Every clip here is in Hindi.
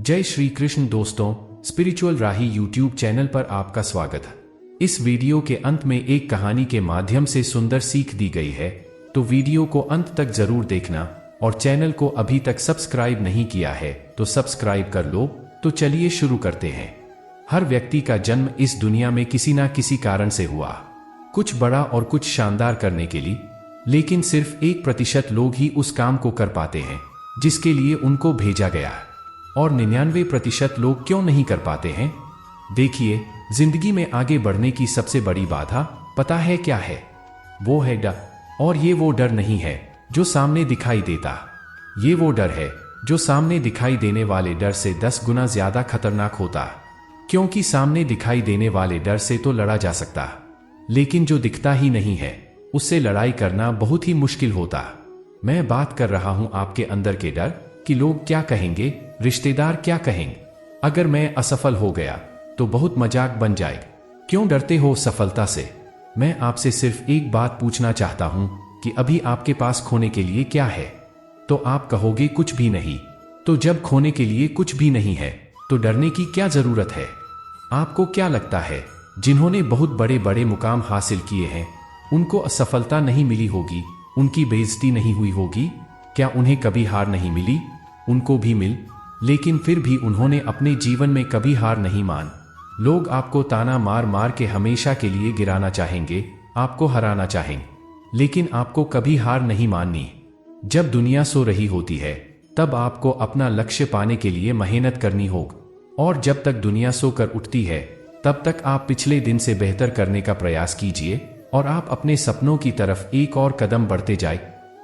जय श्री कृष्ण दोस्तों, स्पिरिचुअल राही यूट्यूब चैनल पर आपका स्वागत है। इस वीडियो के अंत में एक कहानी के माध्यम से सुंदर सीख दी गई है, तो वीडियो को अंत तक जरूर देखना। और चैनल को अभी तक सब्सक्राइब नहीं किया है तो सब्सक्राइब कर लो। तो चलिए शुरू करते हैं। हर व्यक्ति का जन्म इस दुनिया में किसी ना किसी कारण से हुआ, कुछ बड़ा और कुछ शानदार करने के लिए, लेकिन सिर्फ 1% लोग ही उस काम को कर पाते हैं जिसके लिए उनको भेजा गया है। और 99% लोग क्यों नहीं कर पाते हैं? देखिए, जिंदगी में आगे बढ़ने की सबसे बड़ी बाधा पता है क्या है? वो है डर। और ये वो डर नहीं है जो सामने दिखाई देता, ये वो डर है जो सामने दिखाई देने वाले डर से 10 गुना ज्यादा खतरनाक होता। क्योंकि सामने दिखाई देने वाले डर से तो लड़ा जा सकता, लेकिन जो दिखता ही नहीं है उससे लड़ाई करना बहुत ही मुश्किल होता। मैं बात कर रहा हूं आपके अंदर के डर कि लोग क्या कहेंगे, रिश्तेदार क्या कहेंगे, अगर मैं असफल हो गया तो बहुत मजाक बन जाएगा। क्यों डरते हो सफलता से? मैं आपसे सिर्फ एक बात पूछना चाहता हूं कि अभी आपके पास खोने के लिए क्या है? तो आप कहोगे कुछ भी नहीं। तो जब खोने के लिए कुछ भी नहीं है तो डरने की क्या जरूरत है? आपको क्या लगता है जिन्होंने बहुत बड़े बड़े मुकाम हासिल किए हैं उनको असफलता नहीं मिली होगी, उनकी बेइज्जती नहीं हुई होगी? क्या उन्हें कभी हार नहीं मिली? उनको भी मिल, लेकिन फिर भी उन्होंने अपने जीवन में कभी हार नहीं मान। लोग आपको ताना मार मार के हमेशा के लिए गिराना चाहेंगे, आपको हराना चाहेंगे, लेकिन आपको कभी हार नहीं माननी। जब दुनिया सो रही होती है तब आपको अपना लक्ष्य पाने के लिए मेहनत करनी होगी, और जब तक दुनिया सोकर उठती है तब तक आप पिछले दिन से बेहतर करने का प्रयास कीजिए और आप अपने सपनों की तरफ एक और कदम बढ़ते जाए।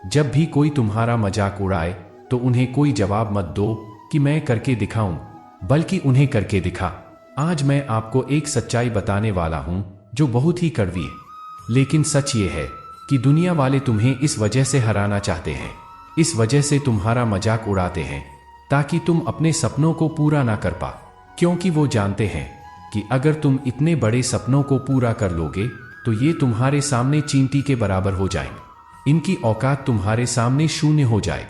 जब भी कोई तुम्हारा मजाक उड़ाए तो उन्हें कोई जवाब मत दो कि मैं करके दिखाऊं, बल्कि उन्हें करके दिखा। आज मैं आपको एक सच्चाई बताने वाला हूं जो बहुत ही कड़वी है, लेकिन सच ये है कि दुनिया वाले तुम्हें इस वजह से हराना चाहते हैं, इस वजह से तुम्हारा मजाक उड़ाते हैं ताकि तुम अपने सपनों को पूरा ना कर पा। क्योंकि वो जानते हैं कि अगर तुम इतने बड़े सपनों को पूरा कर लोगे तो ये तुम्हारे सामने चींटी के बराबर हो जाएंगे। इनकी औकात तुम्हारे सामने शून्य हो जाए।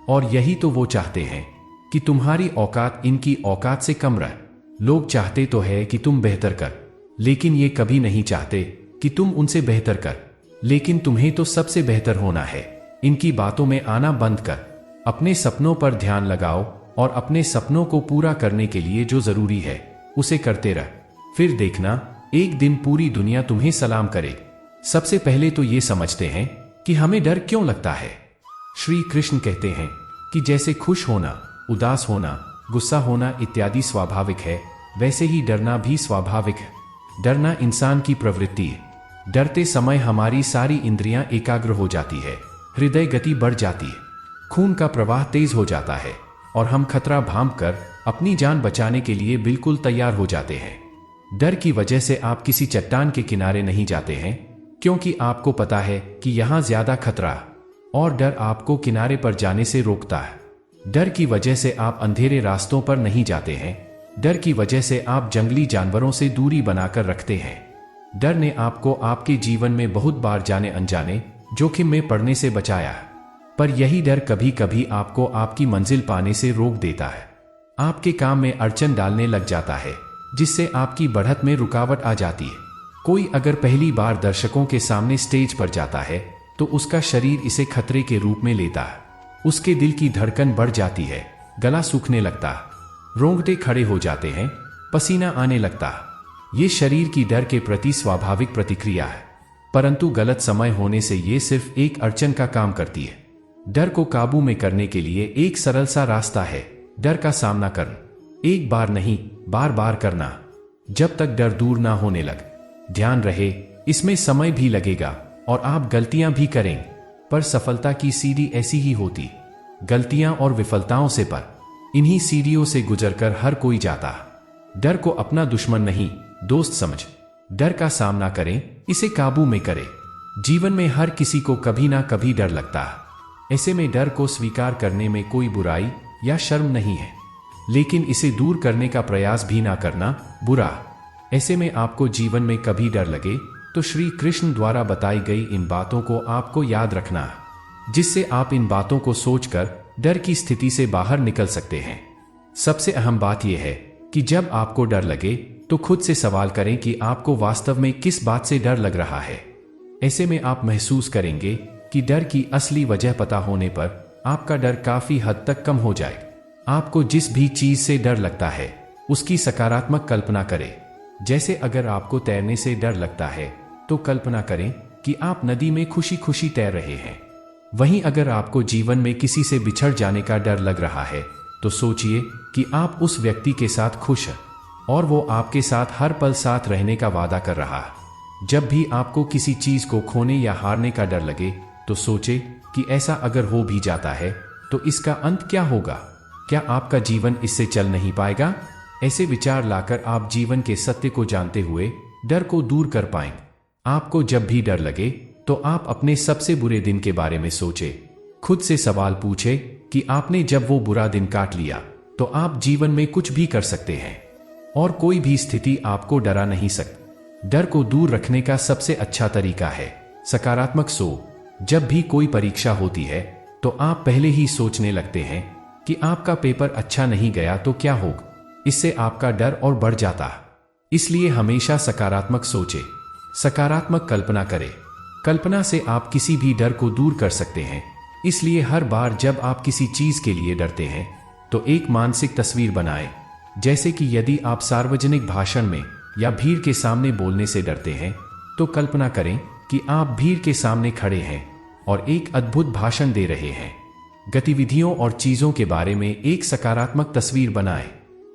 और यही तो वो चाहते हैं कि तुम्हारी औकात इनकी औकात से कम रहे। लोग चाहते तो है कि तुम बेहतर कर, लेकिन ये कभी नहीं चाहते कि तुम उनसे बेहतर कर। लेकिन तुम्हें तो सबसे बेहतर होना है। इनकी बातों में आना बंद कर, अपने सपनों पर ध्यान लगाओ और अपने सपनों को पूरा करने के लिए जो जरूरी है उसे करते रह। फिर देखना, एक दिन पूरी दुनिया तुम्हें सलाम करे। सबसे पहले तो ये समझते हैं कि हमें डर क्यों लगता है। श्री कृष्ण कहते हैं कि जैसे खुश होना, उदास होना, गुस्सा होना इत्यादि स्वाभाविक है, वैसे ही डरना भी स्वाभाविक है। डरना इंसान की प्रवृत्ति है। डरते समय हमारी सारी इंद्रियां एकाग्र हो जाती है, हृदय गति बढ़ जाती है, खून का प्रवाह तेज हो जाता है और हम खतरा भांप कर अपनी जान बचाने के लिए बिल्कुल तैयार हो जाते हैं। डर की वजह से आप किसी चट्टान के किनारे नहीं जाते हैं, क्योंकि आपको पता है कि यहां ज्यादा खतरा है, और डर आपको किनारे पर जाने से रोकता है। डर की वजह से आप अंधेरे रास्तों पर नहीं जाते हैं। डर की वजह से आप जंगली जानवरों से दूरी बनाकर रखते हैं। डर ने आपको आपके जीवन में बहुत बार जाने अनजाने जोखिम में पड़ने से बचाया है, पर यही डर कभी कभी आपको आपकी मंजिल पाने से रोक देता है। आपके काम में अड़चन डालने लग जाता है, जिससे आपकी बढ़त में रुकावट आ जाती है। कोई अगर पहली बार दर्शकों के सामने स्टेज पर जाता है तो उसका शरीर इसे खतरे के रूप में लेता है। उसके दिल की धड़कन बढ़ जाती है, गला सूखने लगता है, रोंगटे खड़े हो जाते हैं, पसीना आने लगता है। ये शरीर की डर के प्रति स्वाभाविक प्रतिक्रिया है, परंतु गलत समय होने से ये सिर्फ एक अड़चन का काम करती है। डर को काबू में करने के लिए एक सरल सा रास्ता है, डर का सामना करना। एक बार नहीं, बार बार करना, जब तक डर दूर ना होने लगे। ध्यान रहे, इसमें समय भी लगेगा और आप गलतियां भी करेंगे, पर सफलता की सीढ़ी ऐसी ही होती, गलतियां और विफलताओं से पर। इन्हीं सीढ़ियों से गुजरकर हर कोई जाता है। डर को अपना दुश्मन नहीं, दोस्त समझ। डर का सामना करें, इसे काबू में करें। जीवन में हर किसी को कभी ना कभी डर लगता है। ऐसे में डर को स्वीकार करने में कोई बुराई या शर्म नहीं है, लेकिन इसे दूर करने का प्रयास भी ना करना बुरा। ऐसे में आपको जीवन में कभी डर लगे तो श्री कृष्ण द्वारा बताई गई इन बातों को आपको याद रखना है, जिससे आप इन बातों को सोचकर डर की स्थिति से बाहर निकल सकते हैं। सबसे अहम बात यह है कि जब आपको डर लगे तो खुद से सवाल करें कि आपको वास्तव में किस बात से डर लग रहा है। ऐसे में आप महसूस करेंगे कि डर की असली वजह पता होने पर आपका डर काफी हद तक कम हो जाए। आपको जिस भी चीज से डर लगता है उसकी सकारात्मक कल्पना करें। जैसे अगर आपको तैरने से डर लगता है तो कल्पना करें कि आप नदी में खुशी खुशी तैर रहे हैं। वहीं अगर आपको जीवन में किसी से बिछड़ जाने का डर लग रहा है तो सोचिए कि आप उस व्यक्ति के साथ खुश हैं और वो आपके साथ हर पल साथ रहने का वादा कर रहा है। जब भी आपको किसी चीज को खोने या हारने का डर लगे तो सोचे कि ऐसा अगर हो भी जाता है तो इसका अंत क्या होगा? क्या आपका जीवन इससे चल नहीं पाएगा? ऐसे विचार लाकर आप जीवन के सत्य को जानते हुए डर को दूर कर पाएंगे। आपको जब भी डर लगे तो आप अपने सबसे बुरे दिन के बारे में सोचे। खुद से सवाल पूछे कि आपने जब वो बुरा दिन काट लिया तो आप जीवन में कुछ भी कर सकते हैं और कोई भी स्थिति आपको डरा नहीं सकती। डर को दूर रखने का सबसे अच्छा तरीका है सकारात्मक सोच। जब भी कोई परीक्षा होती है तो आप पहले ही सोचने लगते हैं कि आपका पेपर अच्छा नहीं गया तो क्या होगा। इससे आपका डर और बढ़ जाता है। इसलिए हमेशा सकारात्मक सोचें, सकारात्मक कल्पना करें। कल्पना से आप किसी भी डर को दूर कर सकते हैं। इसलिए हर बार जब आप किसी चीज के लिए डरते हैं तो एक मानसिक तस्वीर बनाएं। जैसे कि यदि आप सार्वजनिक भाषण में या भीड़ के सामने बोलने से डरते हैं तो कल्पना करें कि आप भीड़ के सामने खड़े हैं और एक अद्भुत भाषण दे रहे हैं। गतिविधियों और चीजों के बारे में एक सकारात्मक तस्वीर बनाएं।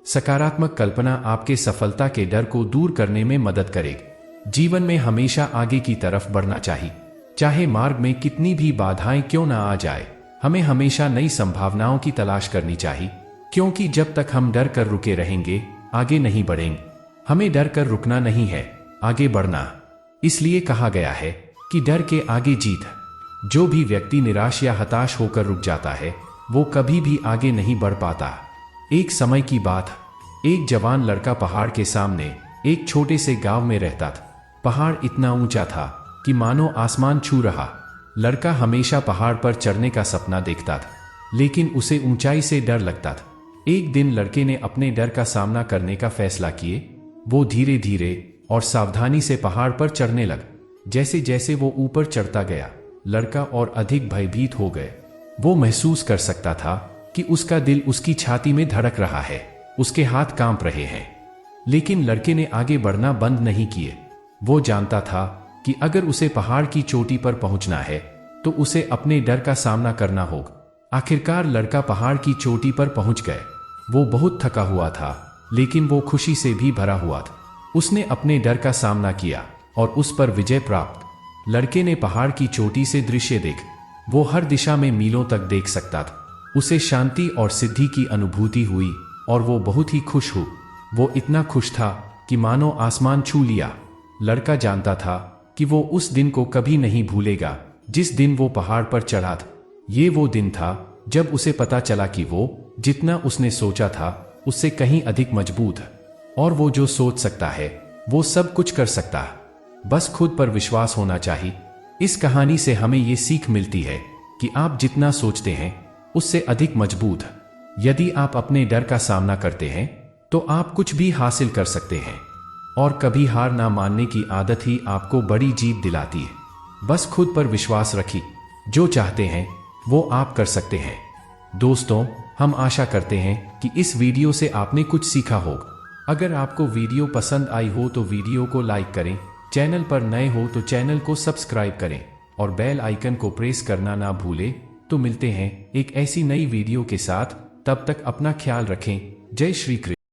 सकारात्मक कल्पना आपके सफलता के डर को दूर करने में मदद करेगी। जीवन में हमेशा आगे की तरफ बढ़ना चाहिए। चाहे मार्ग में कितनी भी बाधाएं क्यों ना आ जाए, हमें हमेशा नई संभावनाओं की तलाश करनी चाहिए। क्योंकि जब तक हम डर कर रुके रहेंगे आगे नहीं बढ़ेंगे। हमें डर कर रुकना नहीं है, आगे बढ़ना। इसलिए कहा गया है कि डर के आगे जीत है। जो भी व्यक्ति निराश या हताश होकर रुक जाता है वो कभी भी आगे नहीं बढ़ पाता। एक समय की बात है, एक जवान लड़का पहाड़ के सामने एक छोटे से गांव में रहता था। पहाड़ इतना ऊंचा था कि मानो आसमान छू रहा। लड़का हमेशा पहाड़ पर चढ़ने का सपना देखता था, लेकिन उसे ऊंचाई से डर लगता था। एक दिन लड़के ने अपने डर का सामना करने का फैसला किए। वो धीरे धीरे और सावधानी से पहाड़ पर चढ़ने लगा। जैसे जैसे वो ऊपर चढ़ता गया लड़का और अधिक भयभीत हो गए। वो महसूस कर सकता था कि उसका दिल उसकी छाती में धड़क रहा है, उसके हाथ कांप रहे हैं। लेकिन लड़के ने आगे बढ़ना बंद नहीं किए। वो जानता था कि अगर उसे पहाड़ की चोटी पर पहुंचना है तो उसे अपने डर का सामना करना होगा। आखिरकार लड़का पहाड़ की चोटी पर पहुंच गए। वो बहुत थका हुआ था लेकिन वो खुशी से भी भरा हुआ था। उसने अपने डर का सामना किया और उस पर विजय प्राप्त। लड़के ने पहाड़ की चोटी से दृश्य देख। वो हर दिशा में मीलों तक देख सकता था। उसे शांति और सिद्धि की अनुभूति हुई और वो बहुत ही खुश हुआ। वो इतना खुश था कि मानो आसमान छू लिया। लड़का जानता था कि वो उस दिन को कभी नहीं भूलेगा जिस दिन वो पहाड़ पर चढ़ा था। ये वो दिन था जब उसे पता चला कि वो जितना उसने सोचा था उससे कहीं अधिक मजबूत है और वो जो सोच सकता है वो सब कुछ कर सकता है। बस खुद पर विश्वास होना चाहिए। इस कहानी से हमें ये सीख मिलती है कि आप जितना सोचते हैं उससे अधिक मजबूत है। यदि आप अपने डर का सामना करते हैं तो आप कुछ भी हासिल कर सकते हैं और कभी हार ना मानने की आदत ही आपको बड़ी जीत दिलाती है। बस खुद पर विश्वास रखिए। जो चाहते हैं वो आप कर सकते हैं। दोस्तों, हम आशा करते हैं कि इस वीडियो से आपने कुछ सीखा होगा। अगर आपको वीडियो पसंद आई हो तो वीडियो को लाइक करें, चैनल पर नए हो तो चैनल को सब्सक्राइब करें और बेल आइकन को प्रेस करना ना भूलें। तो मिलते हैं एक ऐसी नई वीडियो के साथ। तब तक अपना ख्याल रखें। जय श्री कृष्ण।